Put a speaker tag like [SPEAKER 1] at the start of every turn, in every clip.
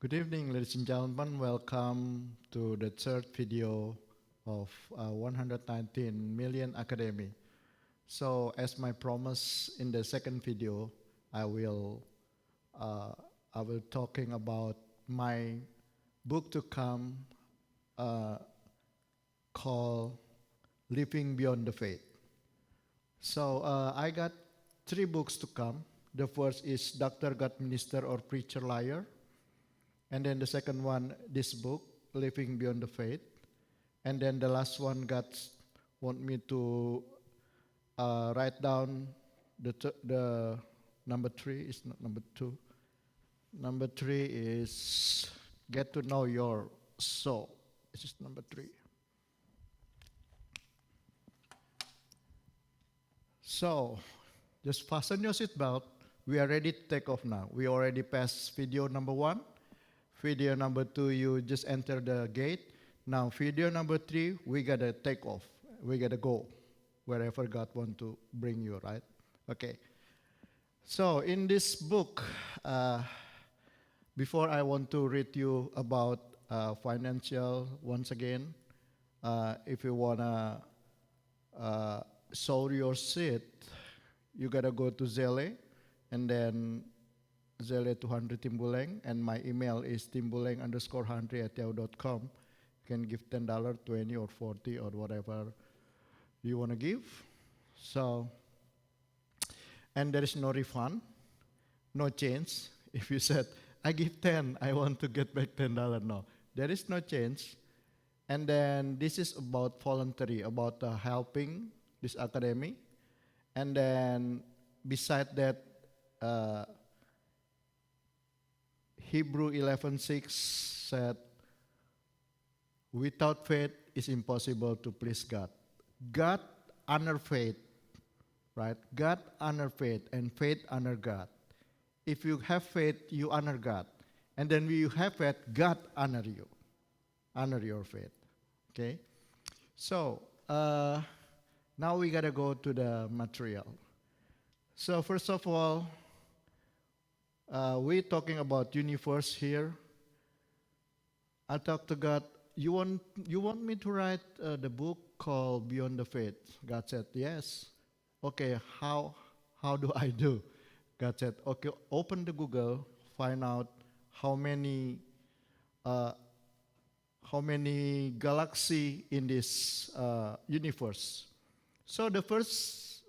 [SPEAKER 1] Good evening, ladies and gentlemen. Welcome to the third video of 119 Million Academy. So, as my promise in the second video, I will uh, talking about my book to come uh, called Living Beyond the Faith. So I got three books to come. The first is Doctor, God, Minister, or Preacher, Liar. And then the second one, this book, Living Beyond the Faith. And then the last one, God want me to write down the number three is not number two. Number three is Get to Know Your Soul. This is number three. So, just fasten your seatbelt. We are ready to take off now. We already passed video number one. Video number two, you just enter the gate. Now, video number three, we gotta take off. We gotta go wherever God want to bring you, right? Okay. So, in this book, before I want to read you about financial, once again, if you wanna sow your seed, you gotta go to Zelle, and then Zelle 200 Timbuleng, and my email is timbuleng_100@yahoo.com. You can give $10, 20, or 40, or whatever you want to give. So, and there is no refund, no change. If you said, I give 10, I want to get back $10, no. There is no change. And then this is about voluntary, about helping this academy. And then beside that, Hebrew 11:6 said, without faith it's impossible to please God. God honor faith, right? God honor faith, and faith honor God. If you have faith, you honor God. And then when you have faith, God honor you. Honor your faith. Okay? So, now we gotta go to the material. So first of all, we're talking about universe here. I talk to God. You want me to write the book called Beyond the Faith? God said yes. Okay, how do I do? God said, okay, open the Google, find out how many galaxy in this universe. So the first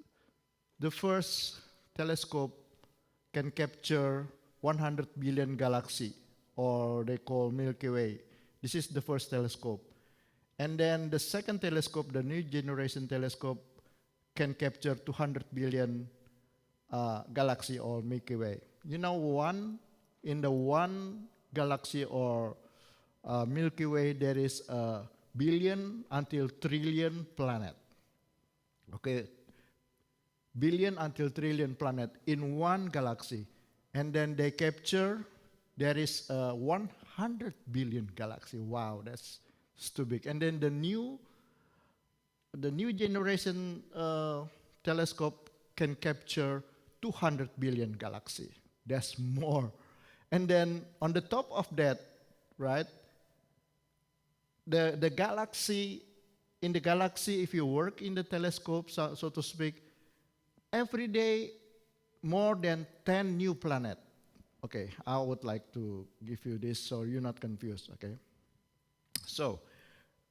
[SPEAKER 1] telescope can capture 100 billion galaxy, or they call Milky Way. This is the first telescope. And then the second telescope, the new generation telescope, can capture 200 billion galaxy or Milky Way. You know, in the one galaxy or Milky Way, there is a billion until trillion planet. Okay, billion until trillion planet in one galaxy. And then they capture, there is 100 billion galaxy. Wow, that's too big. And then the new generation telescope can capture 200 billion galaxy. That's more. And then on the top of that, right, the galaxy, in the galaxy, if you work in the telescope, so to speak, every day more than 10 new planets. Okay, I would like to give you this so you're not confused, okay? So,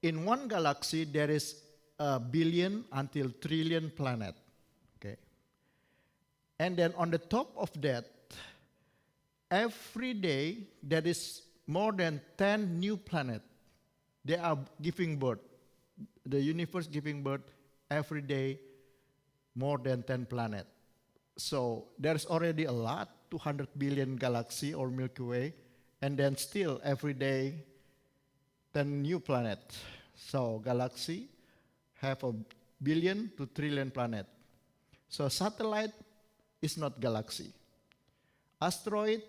[SPEAKER 1] in one galaxy, there is a billion until trillion planet, okay? And then on the top of that, every day, there is more than 10 new planets. They are giving birth. The universe giving birth every day, more than 10 planets. So there's already a lot, 200 billion galaxy or Milky Way, and then still every day 10 new planets. So galaxy have a billion to trillion planet. So satellite is not galaxy. Asteroid,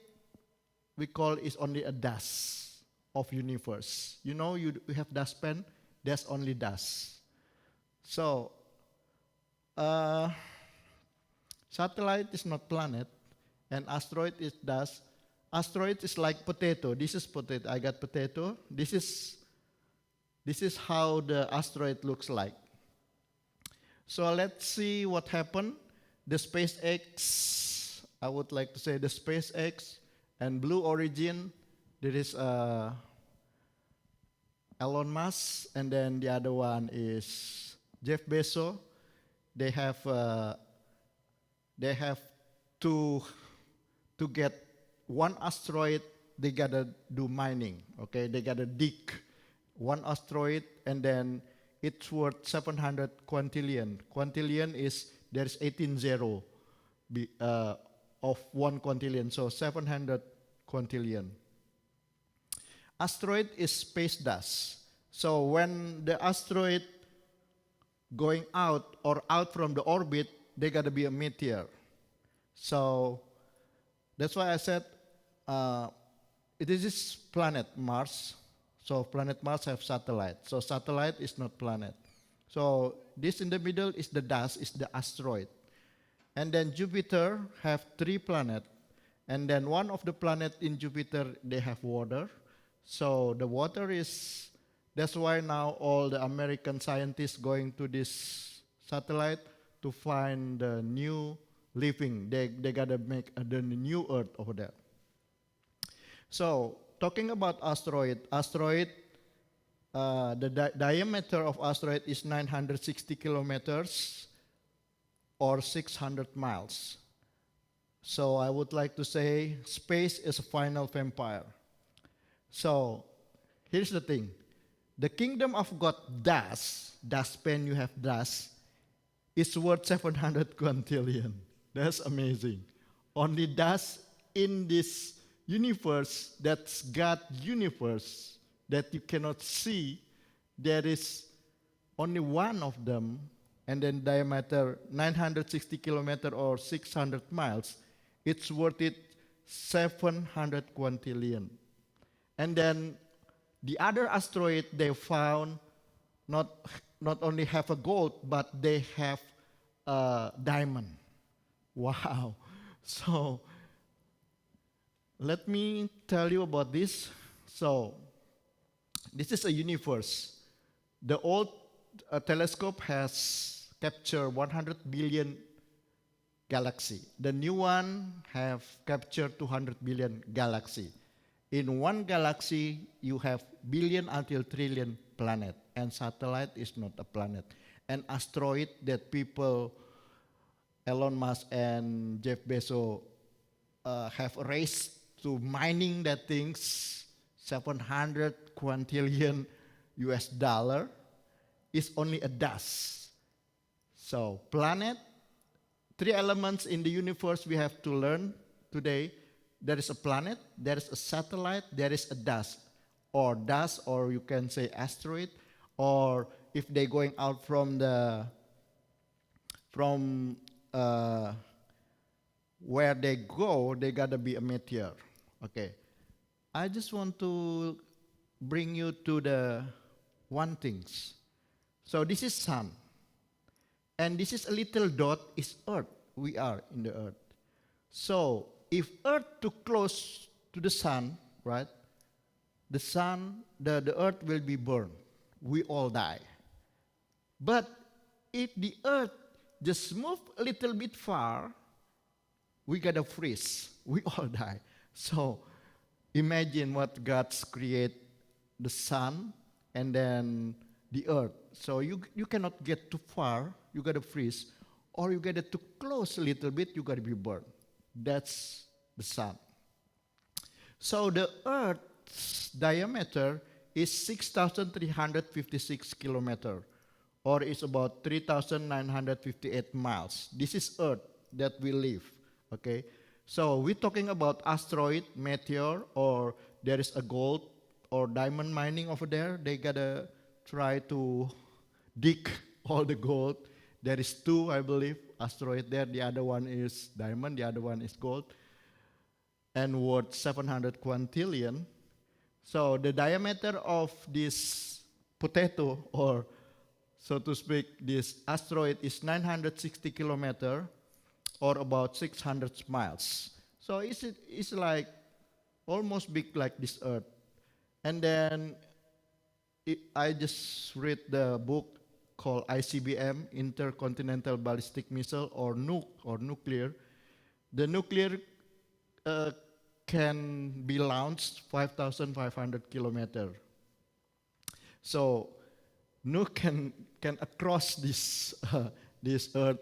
[SPEAKER 1] we call, is only a dust of universe. You know, you have dustpan, that's only dust. So satellite is not planet, and asteroid is dust. asteroid is like potato. This is potato. I got potato. This is how the asteroid looks like. So let's see what happened. The SpaceX, I would like to say the SpaceX and Blue Origin. There is Elon Musk, and then the other one is Jeff Bezos. They have to get one asteroid. They gotta do mining. Okay, they gotta dig one asteroid, and then it's worth 700 quintillion. Quintillion is there's 18 zero of 1 quintillion, so 700 quintillion. Asteroid is space dust. So when the asteroid going out or out from the orbit, they got to be a meteor. So that's why I said it is this planet Mars. So planet Mars have satellite. So satellite is not planet. So this in the middle is the dust, is the asteroid. And then Jupiter have 3 planets. And then one of the planet in Jupiter, they have water. So the water is, that's why now all the American scientists going to this satellite to find the new living. They gotta make the new Earth over there. So talking about asteroid, the diameter of asteroid is 960 kilometers or 600 miles. So I would like to say space is a final vampire. So here's the thing. The kingdom of God dust pen you have dust, is worth 700 quintillion. That's amazing. Only dust in this universe, that's God's universe, that you cannot see, there is only one of them, and then diameter 960 kilometer or 600 miles, it's worth it 700 quintillion. And then the other asteroid they found not only have a gold, but they have a diamond. Wow. So let me tell you about this. So this is a universe. The old telescope has captured 100 billion galaxy. The new one have captured 200 billion galaxy. In one galaxy, you have billion until trillion planet, and satellite is not a planet. An asteroid that people, Elon Musk and Jeff Bezos, have raced to mining that things, 700 quintillion US dollar, is only a dust. So planet, 3 elements in the universe we have to learn today. There is a planet, there is a satellite, there is a dust, or you can say asteroid, or if they're going out from where they go, they gotta be a meteor. Okay, I just want to bring you to the one things. So this is sun, and this is a little dot is Earth. We are in the Earth. So if Earth too close to the sun, right? The sun, the Earth will be burned. We all die. But if the Earth just move a little bit far, we gotta freeze. We all die. So imagine what God's create the sun and then the Earth. So you cannot get too far. You gotta freeze, or you get too close a little bit. You gotta be burned. That's the sun. So the Earth's diameter is 6,356 kilometers, or it's about 3,958 miles. This is Earth that we live, okay? So we're talking about asteroid, meteor, or there is a gold or diamond mining over there. They gotta try to dig all the gold. There is 2, I believe, asteroid there. The other one is diamond, the other one is gold, and worth 700 quintillion. So the diameter of this potato, or so to speak, this asteroid is 960 kilometers, or about 600 miles. So it's like almost big like this Earth. And then I just read the book called ICBM, Intercontinental Ballistic Missile, or nuke, or nuclear. The nuclear uh, can be launched 5,500 kilometers. So nuke can across this this Earth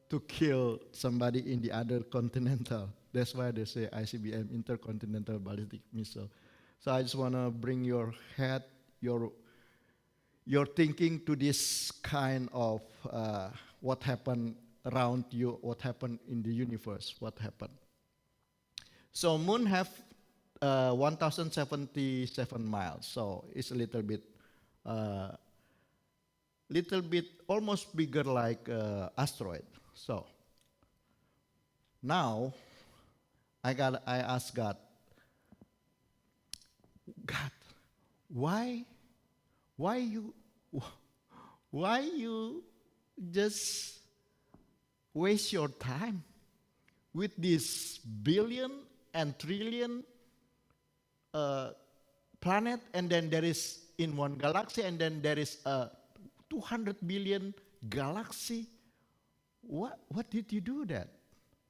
[SPEAKER 1] to kill somebody in the other continental. That's why they say ICBM, Intercontinental Ballistic Missile. So I just want to bring your head, your thinking to this kind of what happened around you, what happened in the universe, what happened. So moon have 1,077 miles, so it's a uh, little bit almost bigger like asteroid. So now I asked God, God, why you why you just waste your time with this billion and trillion planet, and then there is in one galaxy, and then there is a 200 billion galaxy. What did you do that?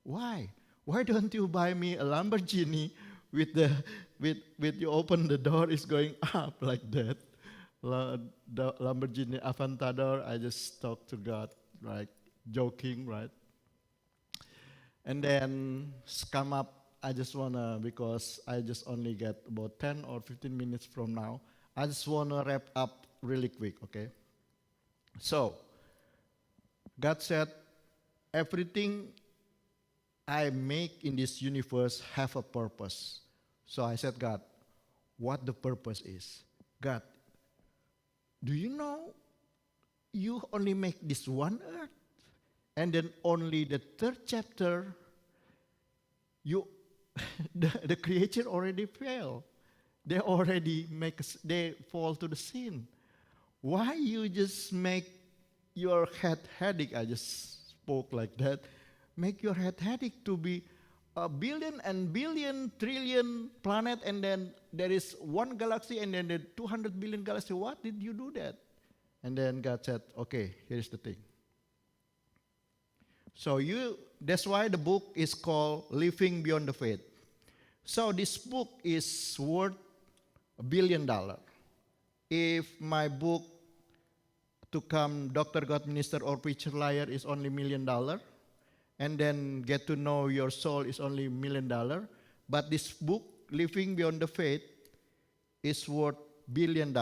[SPEAKER 1] Why? Why don't you buy me a Lamborghini with you open the door is going up like that? The Lamborghini Aventador. I just talked to God, right? Joking, right? And then come up. I just wanna, because I just only get about 10 or 15 minutes from now. I just wanna wrap up really quick, okay? So God said, everything I make in this universe have a purpose. So I said, God, what the purpose is? God, do you know you only make this one earth? And then only the third chapter, you the creature already failed. They already they fall to the sin. Why you just make your head headache? I just spoke like that. Make your head headache to be a billion and billion trillion planet, and then there is one galaxy, and then the 200 billion galaxy. What did you do that? And then God said, okay, here's the thing. So that's why the book is called Living Beyond the Faith. So this book is worth $1 billion. If my book to come Dr. God Minister or Preacher Liar is only $1 million, and then Get to Know Your Soul is only $1 million, but this book, Living Beyond the Faith, is worth $1 billion.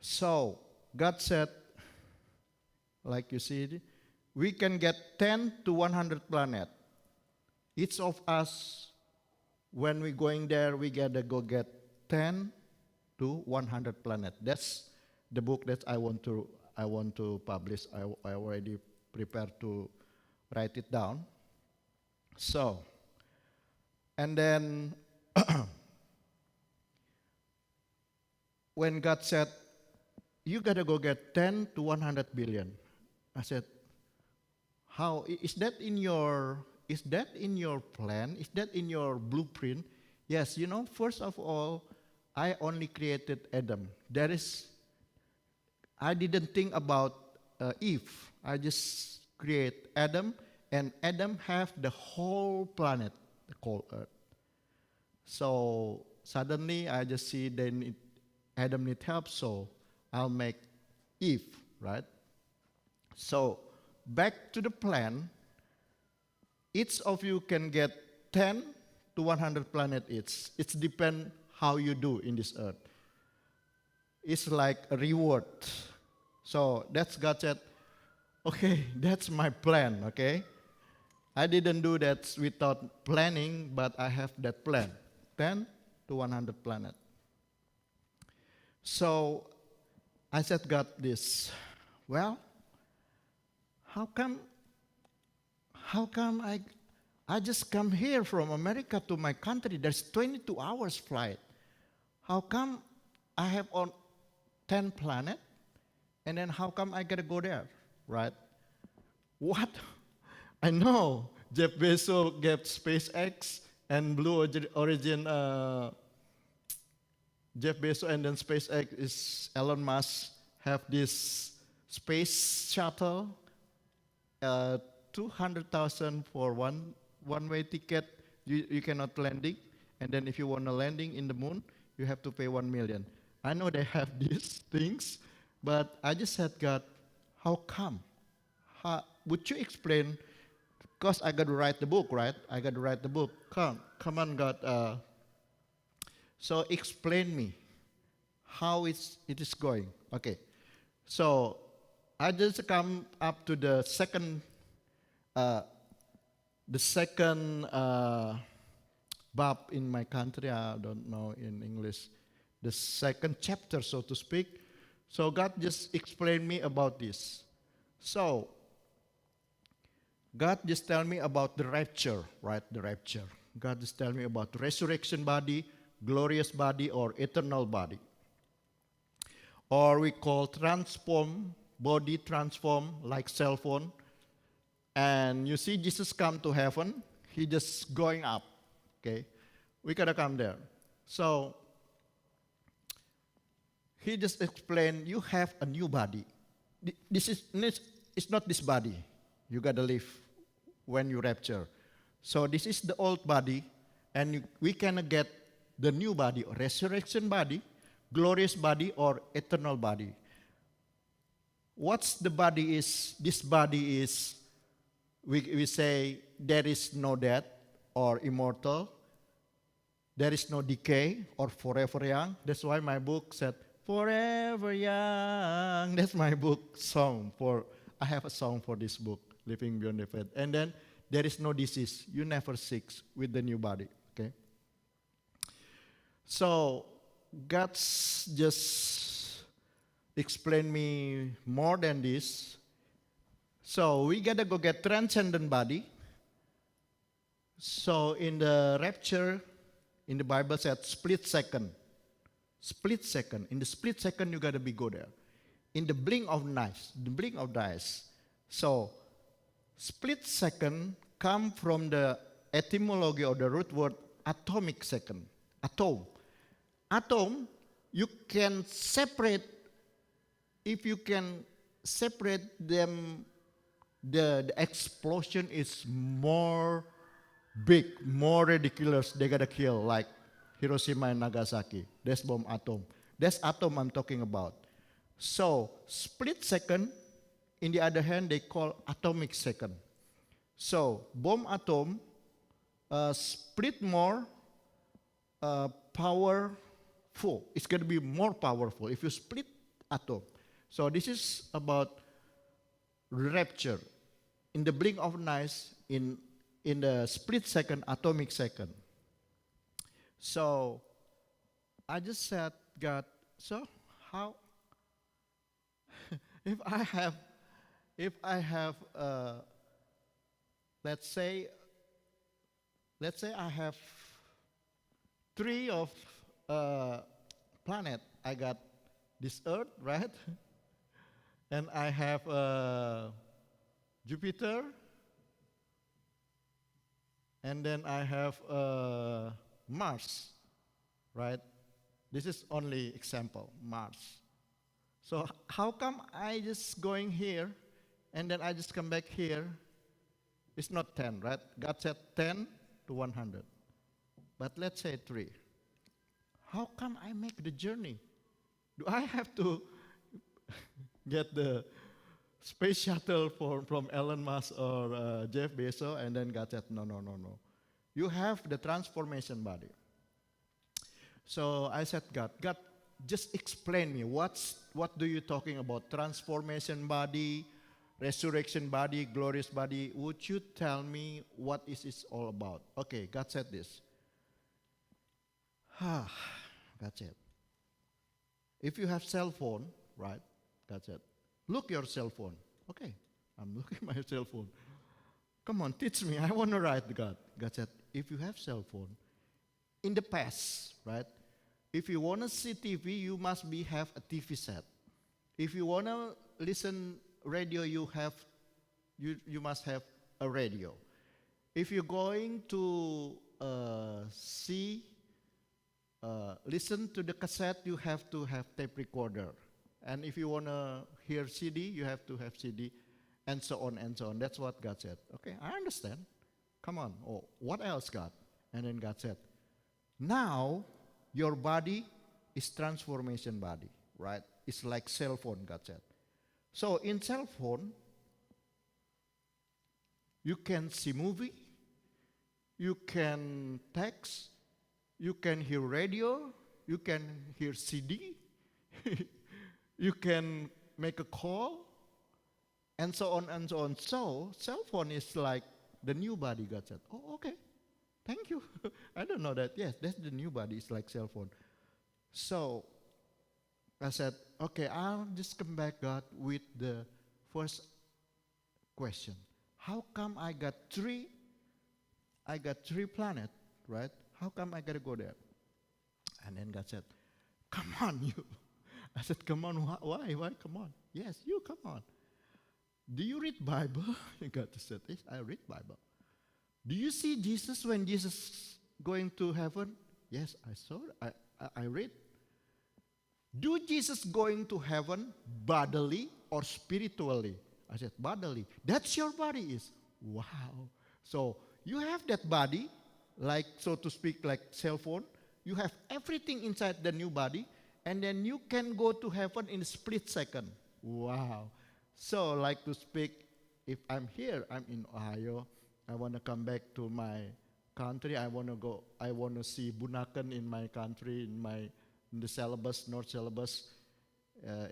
[SPEAKER 1] So God said, like you see, we can get 10 to 100 planets. Each of us, when we're going there, we gotta go get 10 to 100 planets. That's the book that I want to publish. I already prepared to write it down. So, and then when God said, you gotta go get 10 to 100 billion, I said, how is that in your plan? Is that in your blueprint? Yes, first of all, I only created Adam. I didn't think about Eve. I just create Adam, and Adam have the whole planet called Earth. So suddenly I just see Adam need help, so I'll make Eve, right? So back to the plan, each of you can get 10 to 100 planets each. It depends how you do in this earth. It's like a reward. So that's God said, okay, that's my plan, okay? I didn't do that without planning, but I have that plan, 10 to 100 planets. So I said, God, this, well, how come I just come here from America to my country? There's 22 hours flight. How come I have on 10 planets, and then how come I gotta go there, right? What? I know Jeff Bezos gave SpaceX And Origin, Jeff Bezos, and then SpaceX is Elon Musk have this space shuttle, 200,000 for one-way ticket. You cannot landing, and then if you want a landing in the moon, you have to pay 1 million. I know they have these things, but I just said, God, how come? Would you explain? Because I got to write the book, right? I got to write the book. Come on, God. So explain me how it is going. Okay. So I just come up to the second bab in my country. I don't know in English. The second chapter, so to speak. So God just explained me about this. So God just tell me about the rapture, right? The rapture. God just tell me about resurrection body, glorious body, or eternal body. Or we call transform, body transform, like cell phone. And you see Jesus come to heaven, he just going up, okay? We gotta come there. So he just explained, you have a new body. It's not this body. You gotta live when you rapture. So this is the old body, and we cannot get the new body, or resurrection body, glorious body, or eternal body. What's the body is? This body is, we say, there is no death or immortal. There is no decay or forever young. That's why my book said, forever young. That's my book song. I have a song for this book, Living Beyond the Faith. And then, there is no disease. You never sick with the new body. Okay. So God's just explained me more than this. So we gotta go get transcendent body. So in the rapture, in the Bible said split second. Split second. In the split second, you gotta go there. In the blink of an eye. So split second come from the etymology or the root word atomic second. Atom. Atom, you can separate, if you can separate them, the explosion is more big, more ridiculous. They gotta kill, like Hiroshima and Nagasaki. That's bomb atom. That's atom I'm talking about. So, split second, in the other hand, they call atomic second. So, bomb atom split more powerful. It's going to be more powerful if you split atom. So, this is about rapture. In the blink of an eye, in the split second, atomic second. So, I just said, God, so how? If I have, let's say I have 3 of planet. I got this Earth, right? And I have Jupiter. And then I have Mars, right? This is only example, Mars. So how come I just going here and then I just come back here? It's not 10, right? God said 10 to 100. But let's say 3. How come I make the journey? Do I have to get the space shuttle from Elon Musk or Jeff Bezos? And then God said, no. You have the transformation body. So I said, God, just explain me, what do you talking about? Transformation body, resurrection body, glorious body. Would you tell me what is it all about? Okay, God said this. God said, if you have cell phone, right? God said, look your cell phone. Okay, I'm looking at my cell phone. Come on, teach me. I want to write, God. God said, if you have cell phone, in the past, right? If you want to see TV, you must have a TV set. If you want to listen radio, you must have a radio. If you're going to see, listen to the cassette, you have to have tape recorder. And if you want to hear CD, you have to have CD, and so on and so on. That's what God said. Okay, I understand. Come on. Oh, what else, God? And then God said, now your body is transformation body, right? It's like cell phone, God said. So in cell phone, you can see movie, you can text, you can hear radio, you can hear CD, you can make a call, and so on and so on. So cell phone is like the new body, God said. Oh, okay. Thank you. I don't know that. Yes, that's the new body. It's like cell phone. So I said, okay, I'll just come back, God, with the first question. How come I got three planets, right? How come I gotta go there? And then God said, come on, you. I said, come on, why? Come on. Yes, you, come on. Do you read Bible? And God said, yes, I read Bible. Do you see Jesus when Jesus going to heaven? Yes, I saw it. I read. Do Jesus going to heaven bodily or spiritually? I said, bodily. That's your body is. Wow. So you have that body, like, so to speak, like cell phone. You have everything inside the new body, and then you can go to heaven in a split second. Wow. So, like to speak, if I'm here, I'm in Ohio, I want to come back to my country, I want to see Bunaken in my country, in the syllabus, North syllabus,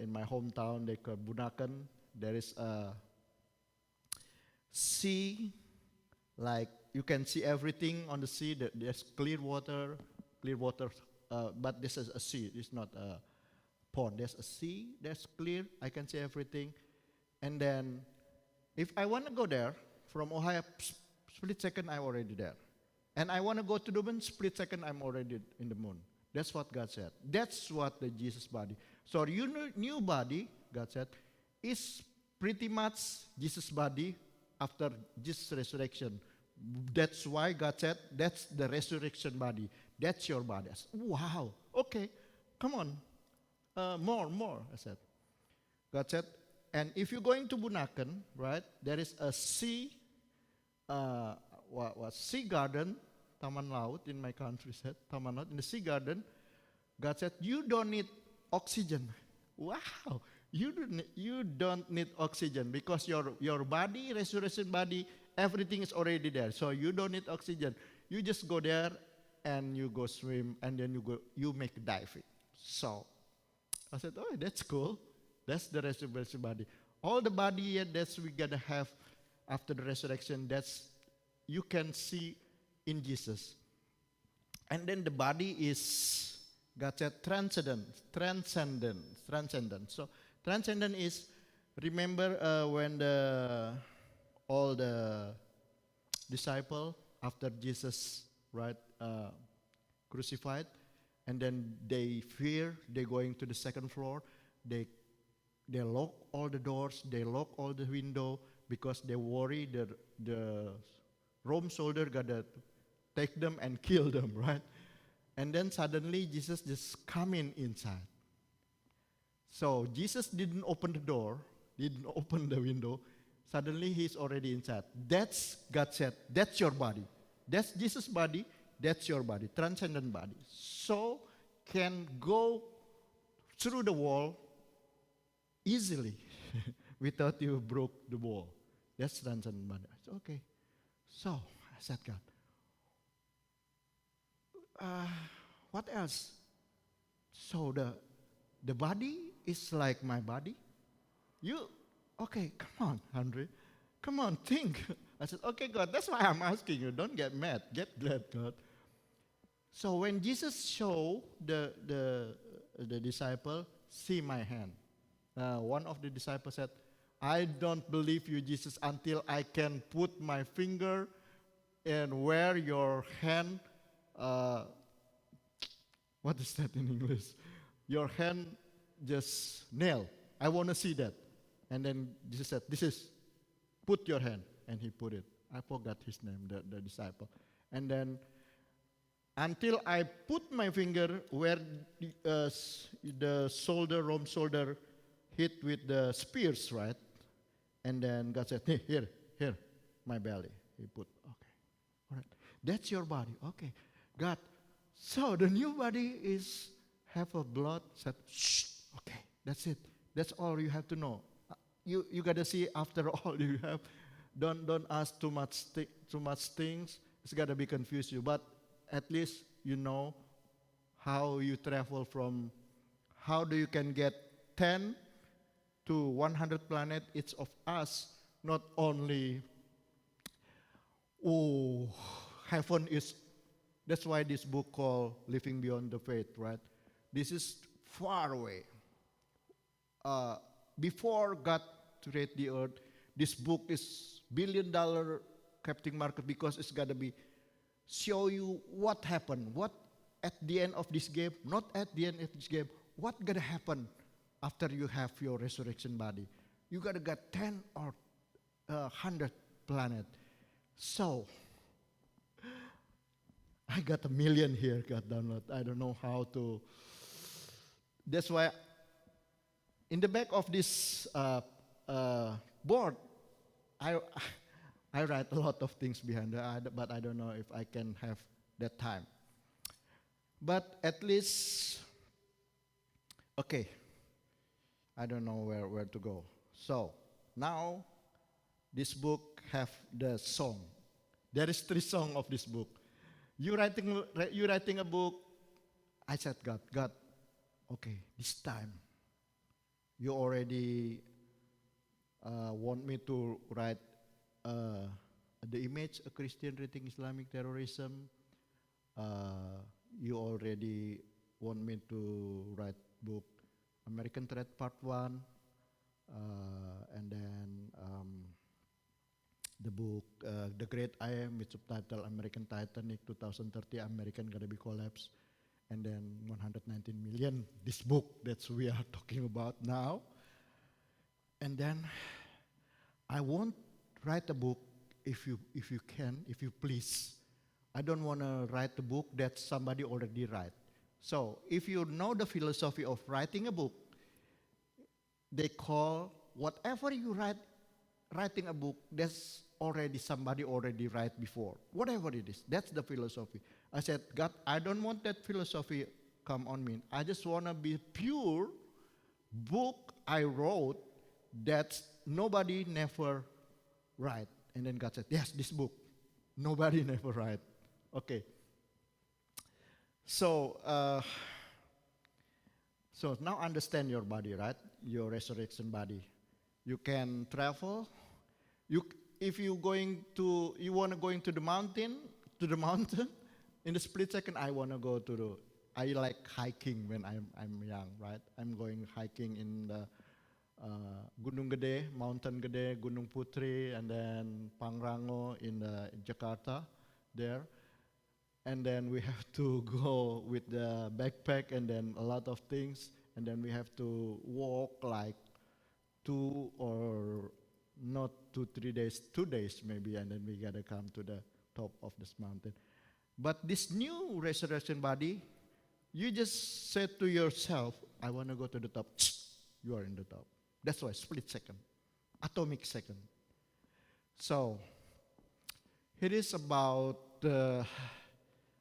[SPEAKER 1] in my hometown, they call Bunaken. There is a sea, like you can see everything on the sea. There's clear water, but this is a sea. It's not a pond. There's a sea. That's clear. I can see everything. And then, if I want to go there from Ohio, split second I'm already there. And I want to go to the moon, split second I'm already in the moon. That's what God said. That's what the Jesus body. So your new body, God said, is pretty much Jesus body after Jesus resurrection. That's why God said, that's the resurrection body. That's your body. I said, wow, okay, come on, more, I said. God said, and if you're going to Bunaken, right, there is a sea, sea garden, Taman Laut in my country said, Taman Laut, in the sea garden, God said, you don't need oxygen. Wow, you don't need oxygen because your body, resurrection body, everything is already there. So you don't need oxygen. You just go there and you go swim and then you make diving. So I said, oh, that's cool. That's the resurrection body. All the body that we gotta have after the resurrection, that's you can see in Jesus. And then the body is, God said, transcendent. So transcendent is, remember when all the disciples after Jesus, right, crucified, and then they fear, they're going to the second floor, they lock all the doors, they lock all the window because they worry that the Rome soldier gonna take them and kill them, right? And then suddenly Jesus just come inside. So Jesus didn't open the door, didn't open the window. Suddenly he's already inside. That's, God said, that's your body. That's Jesus' body, that's your body, transcendent body. So can go through the wall easily without you broke the wall. That's transcendent body. I said, okay. So I said, God, what else? So the body is like my body. Okay, come on, Andre. Come on, think. I said, okay, God, that's why I'm asking you. Don't get mad. Get glad, God. So when Jesus showed the disciple, see my hand. One of the disciples said, I don't believe you, Jesus, until I can put my finger and where your hand, what is that in English? Your hand just nail. I want to see that. And then Jesus said, put your hand. And he put it. I forgot his name, the disciple. And then until I put my finger where the shoulder, wrong shoulder, hit with the spears, right? And then God said, "Hey, here, my belly." He put, okay, all right, that's your body, okay, God. So the new body is have a blood. Said, shh, okay, that's it. That's all you have to know. You gotta see after all you have. Don't ask too much things. It's gotta be confuse you, but at least you know how you travel from. How do you can get 10 to 100 planet each of us? Not only oh, heaven is. That's why this book called Living Beyond the Faith, right? This is far away. Before God created the earth, this book is $1 billion captive market because it's got to be show you what happened, what at the end of this game, not at the end of this game, what gonna happen after you have your resurrection body. You gotta get 10 or 100 planet. So, I got 1 million here, got download. I don't know how to. That's why in the back of this board, I I write a lot of things behind it, but I don't know if I can have that time. But at least, okay, I don't know where to go. So now this book have the song. There is 3 songs of this book. You writing a book. I said, God, okay, this time you already want me to write the image a Christian writing Islamic terrorism. You already want me to write book American Threat Part 1, and then the book The Great I Am with subtitle American Titanic 2030 American Gonna Be Collapse, and then 119 million, this book that we are talking about now. And then I won't write a book if you can, if you please. I don't want to write a book that somebody already write. So if you know the philosophy of writing a book, they call whatever you writing a book, that's already somebody already write before. Whatever it is, that's the philosophy. I said, God, I don't want that philosophy come on me. I just want to be pure book I wrote that nobody never write. And then God said, yes, this book, nobody never write. Okay. So, so now understand your body, right? Your resurrection body. You can travel. If you want to go into the mountain, in the split second, I want to go I like hiking when I'm young, right? I'm going hiking in the Gunung Gede, Mountain Gede, Gunung Putri, and then Pangrango in Jakarta there. And then we have to go with the backpack and then a lot of things. And then we have to walk like 2 or not 2, 3 days, 2 days maybe. And then we got to come to the top of this mountain. But this new resurrection body, you just said to yourself, I want to go to the top. You are in the top. That's why split second, atomic second. So it is about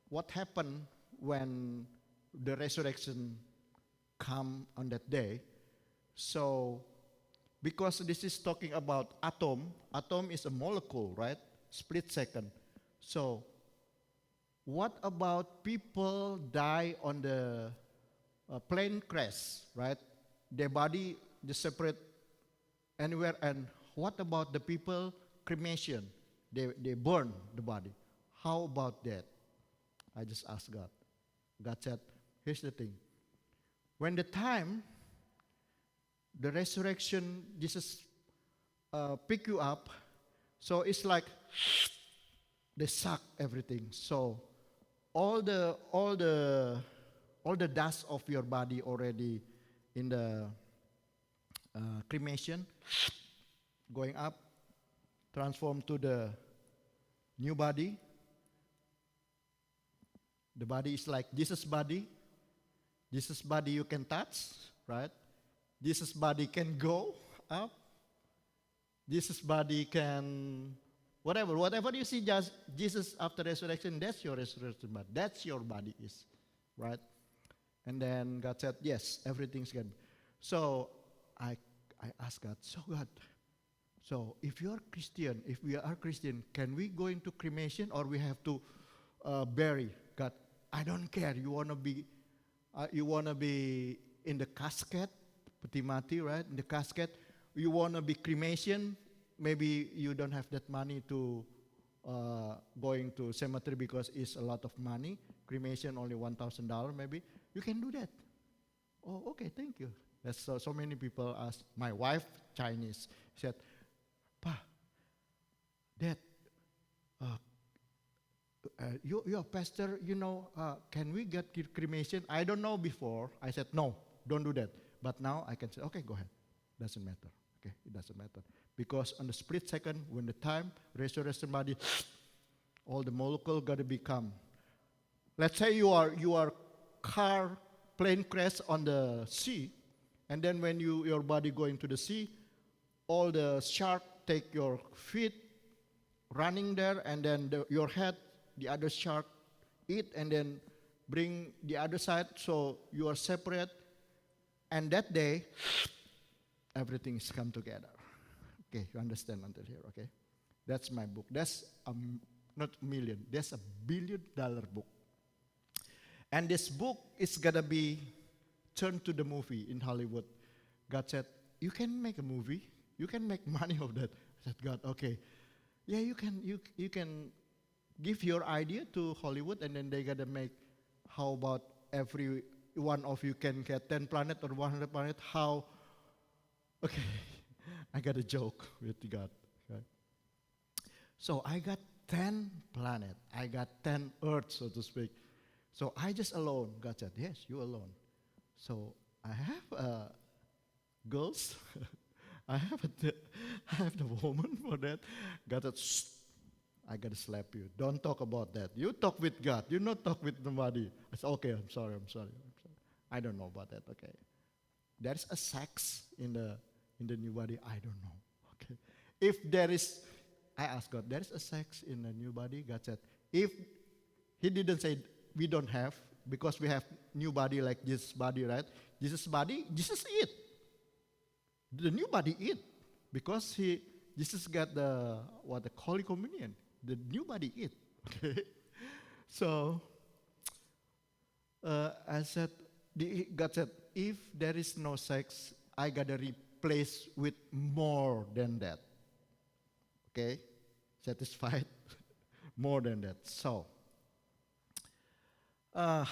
[SPEAKER 1] what happened when the resurrection come on that day. So because this is talking about atom is a molecule, right? Split second. So what about people die on the plane crash, right? Their body just separate anywhere. And what about the people cremation? They burn the body. How about that? I just asked God. God said, here's the thing. When the time, the resurrection, Jesus pick you up, so it's like they suck everything. So all the dust of your body already in the cremation, going up, transformed to the new body. The body is like Jesus' body. Jesus' body you can touch, right? Jesus' body can go up. Jesus' body can, whatever you see just Jesus after resurrection, that's your resurrection body. That's your body is, right? And then God said, yes, everything's good. So I asked God, so God, so if you are Christian, if we are Christian, can we go into cremation or we have to bury? God, I don't care. You wanna be in the casket, peti mati, right? In the casket. You wanna be cremation. Maybe you don't have that money to going to cemetery because it's a lot of money. Cremation only $1,000 maybe. You can do that. Oh, okay, thank you. That's so many people ask. My wife, Chinese, said, Pa, Dad, you're a pastor, can we get cremation? I don't know before. I said, no, don't do that. But now I can say, okay, go ahead. Doesn't matter. Okay, it doesn't matter. Because on the split second, when the time, resurrection body, all the molecule got to become. Let's say you are plane crash on the sea, and then when your body go into the sea, all the shark take your feet running there, and then your head, the other shark eat, and then bring the other side, so you are separate. And that day, everything is come together. Okay, you understand until here, okay? That's my book. That's not a million, that's $1 billion book. And this book is gonna be turned to the movie in Hollywood. God said, you can make a movie, you can make money of that. I said, God, okay. Yeah, you can give your idea to Hollywood, and then they gotta make, how about every one of you can get 10 planet or 100 planet, how? Okay, I got a joke with God. Okay? So I got 10 planet, I got 10 earth, so to speak. So I just alone. God said, yes, you alone. So I have girls. I have the woman for that. God said, shh, I got to slap you. Don't talk about that. You talk with God. You not talk with nobody. I said, okay, I'm sorry. I don't know about that, okay. There's a sex in the new body. I don't know, okay. If there is, I asked God, there is a sex in the new body? God said, if he didn't say we don't have, because we have new body like Jesus' body, right? Jesus' body, Jesus eat. The new body eat. Because Jesus got the Holy Communion. The new body eat. Okay? So, God said, if there is no sex, I got to replace with more than that. Okay? Satisfied? More than that. So, I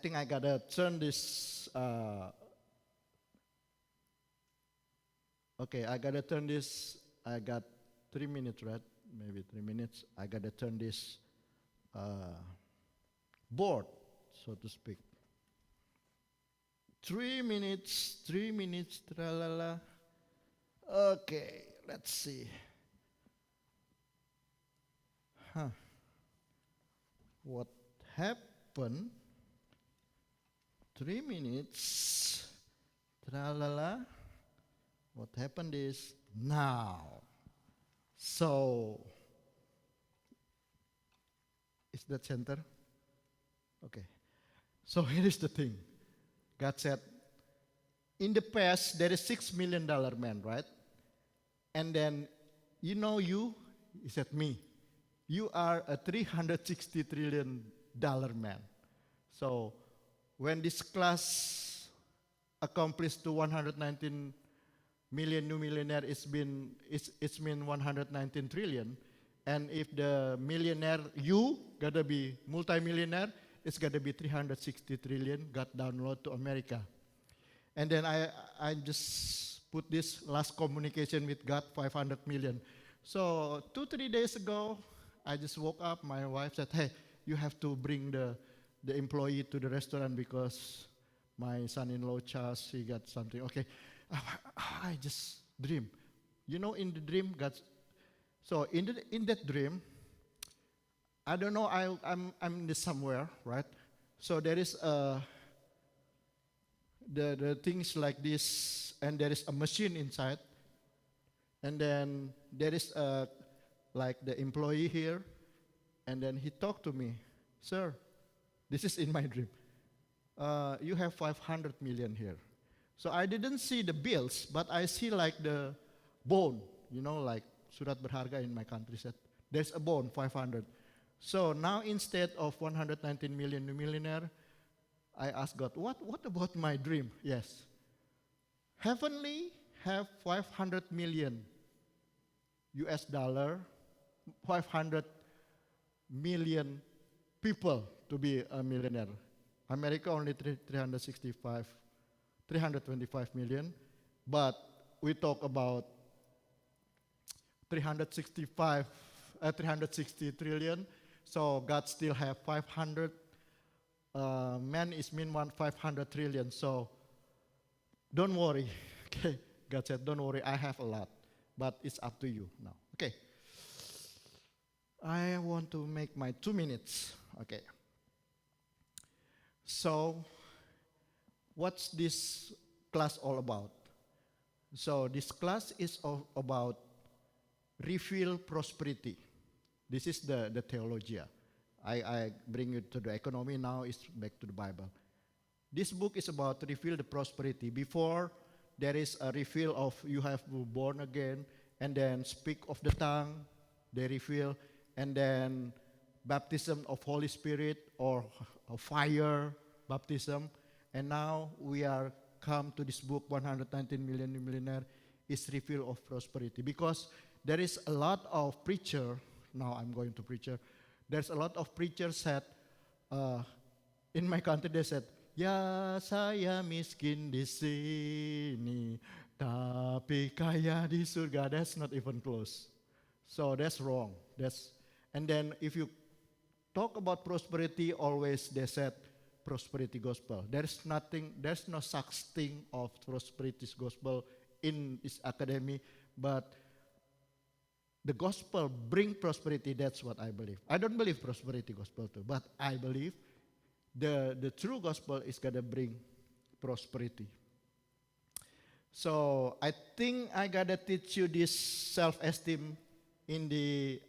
[SPEAKER 1] think I gotta turn this. Okay, I gotta turn this. I got 3 minutes, right? Maybe 3 minutes. I gotta turn this board, so to speak. 3 minutes. Tralala. Okay, let's see. What happened? 3 minutes. Tralala. What happened is now. So, is that center? Okay. So here is the thing. God said, in the past, there is $6 million man, right? And then, he said, me. You are a $360 trillion man. So when this class accomplished to 119 million new millionaire, it's been 119 trillion. And if the millionaire, you gotta be multi-millionaire, it's gotta be 360 trillion got download to America. And then I just put this last communication with God, 500 million. So 2-3 days ago, I just woke up, my wife said, hey, you have to bring the employee to the restaurant because my son-in-law Charles, he got something. Okay, I just dream. In the dream, God. So in that dream, I don't know. I'm in this somewhere, right? So there is the things like this, and there is a machine inside, and then there is like the employee here, and then he talked to me, sir. This is in my dream. You have 500 million here. So I didn't see the bills, but I see like the bone, like surat berharga in my country said. There's a bone, 500. So now instead of 119 million new millionaire, I asked God, what about my dream? Yes. Heavenly have 500 million US dollar, 500 million people to be a millionaire. America only 325 million, but we talk about 360 trillion. So God still have 500. Man is mean 500 trillion. So don't worry. Okay, God said, don't worry. I have a lot, but it's up to you now. Okay. I want to make my 2 minutes. Okay. So, what's this class all about? So, this class is all about reveal prosperity. This is the theology. I bring you to the economy, now it's back to the Bible. This book is about reveal the prosperity. Before, there is a reveal of you have born again, and then speak of the tongue, they reveal, and then baptism of Holy Spirit or fire baptism. And now we are come to this book, 119 Million Millionaire, is reveal of prosperity. Because there is a lot of preacher, now I'm going to preacher, there's a lot of preachers said, in my country they said, ya saya miskin di sini, tapi kaya di surga. That's not even close. So that's wrong. And then if you talk about prosperity, always they said prosperity gospel. There's no such thing of prosperity gospel in this academy, but the gospel bring prosperity. That's what I believe. I don't believe prosperity gospel too, but I believe the true gospel is gonna bring prosperity. So I think I gotta teach you this self-esteem in the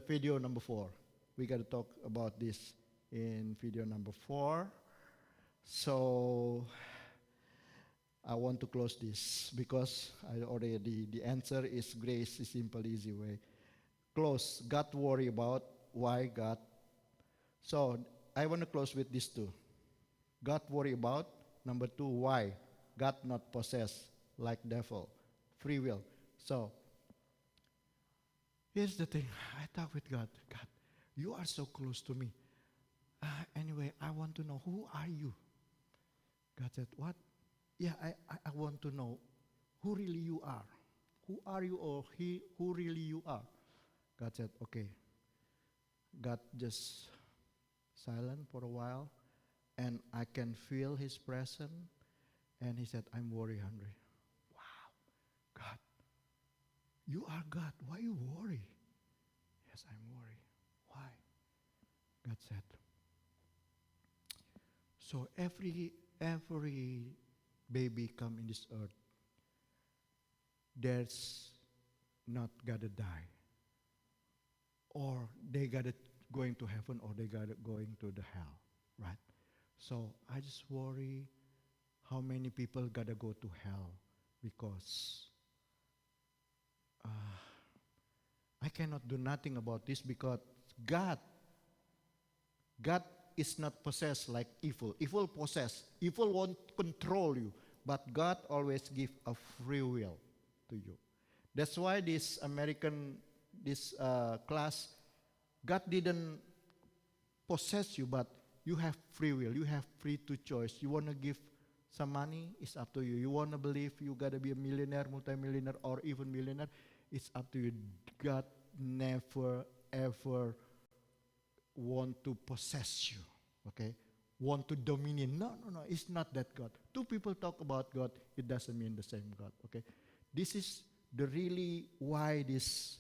[SPEAKER 1] video number 4. We gotta talk about this in video number 4. So I want to close this because I already the answer is grace is simple, easy way. Close. God worry about why God. So I want to close with this too. God worry about number 2 why God not possess like devil, free will. So here's the thing. I talk with God. God, you are so close to me. Anyway, I want to know who are you. God said, what? Yeah, I want to know who really you are. Who are you or who really you are? God said, okay. God just silent for a while, and I can feel his presence. And he said, I'm worry hungry. Wow, God, you are God. Why you worry? Yes, I'm worried. Why? God said, so every baby come in this earth, there's not gotta die, or they gotta going to heaven, or they gotta going to the hell, right? So I just worry how many people gotta go to hell because I cannot do nothing about this because God is not possessed like evil. Evil possess. Evil won't control you. But God always give a free will to you. That's why this class, God didn't possess you, but you have free will. You have free to choice. You want to give some money, it's up to you. You want to believe you got to be a millionaire, multimillionaire, or even millionaire, it's up to you. God never, ever want to possess you, okay? Want to dominion. No, it's not that God. Two people talk about God, it doesn't mean the same God, okay? This is the really why this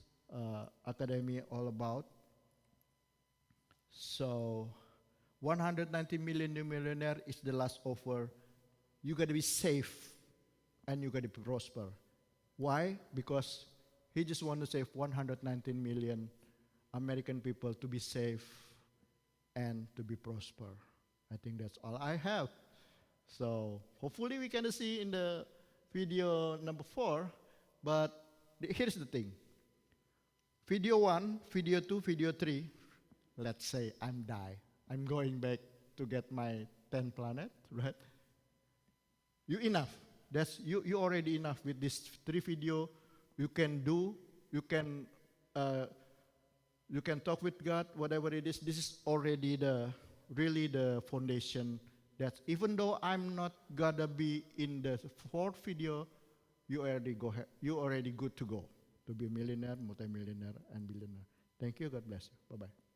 [SPEAKER 1] academy all about. So 190 million new millionaire is the last offer. You got to be safe and you got to prosper. Why? Because he just want to save 119 million American people to be safe and to be prosper. I think that's all I have. So hopefully we can see in the video number 4. But here's the thing. Video 1, video 2, video 3. Let's say I'm die. I'm going back to get my 10 planet, right? You enough. That's you already enough with this 3 video. You can do. You can talk with God, whatever it is. This is already really the foundation. That even though I'm not gonna be in the 4th video, you already good to go to be a millionaire, multimillionaire, and billionaire. Thank you. God bless you. Bye bye.